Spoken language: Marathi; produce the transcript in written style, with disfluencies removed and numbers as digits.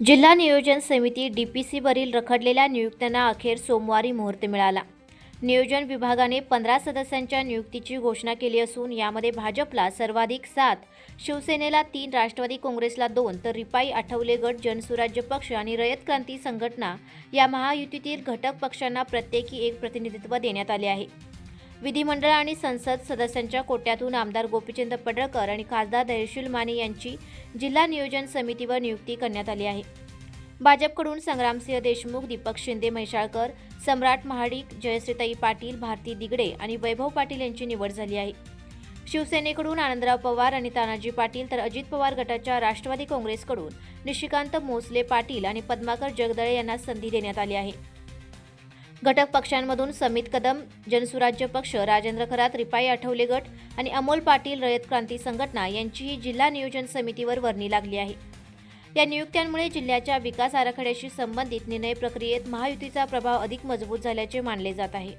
जिल्हा नियोजन समिती DPCवरील रखडलेल्या नियुक्त्यांना अखेर सोमवारी मुहूर्त मिळाला। नियोजन विभागाने 15 सदस्यांच्या नियुक्तीची घोषणा केली असून यामध्ये भाजपला सर्वाधिक 7, शिवसेनेला 3, राष्ट्रवादी काँग्रेसला 2 तर रिपाई आठवले गट, जनसुराज्य पक्ष आणि रयत क्रांती संघटना या महायुतीतील घटक पक्षांना प्रत्येकी एक प्रतिनिधित्व देण्यात आले आहे। विधिमंडळ आणि संसद सदस्यांच्या कोट्यातून आमदार गोपीचंद पडळकर आणि खासदार धैर्यशील माने यांची जिल्हा नियोजन समितीवर नियुक्ती करण्यात आली आहे। भाजपकडून संग्रामसिंह देशमुख, दीपक शिंदे म्हैसाळकर, सम्राट महाडिक, जयश्रीताई पाटील, भारती दिगडे आणि वैभव पाटील यांची निवड झाली आहे। शिवसेनेकडून आनंदराव पवार आणि तानाजी पाटील तर अजित पवार गटाच्या राष्ट्रवादी काँग्रेसकडून निशिकांत मोसले पाटील आणि पद्माकर जगदळे यांना संधी देण्यात आली आहे। घटक पक्षांमधून समित कदम, जनसुराज्य पक्ष, राजेंद्र खरात, रिपाई आठवले गट आणि अमोल पाटील, रयत क्रांती संघटना यांचीही जिल्हा नियोजन समितीवर वर्णी लागली आहे। या नियुक्त्यांमुळे जिल्ह्याच्या विकास आराखड्याशी संबंधित निर्णय प्रक्रियेत महायुतीचा प्रभाव अधिक मजबूत झाल्याचे मानले जात आहे।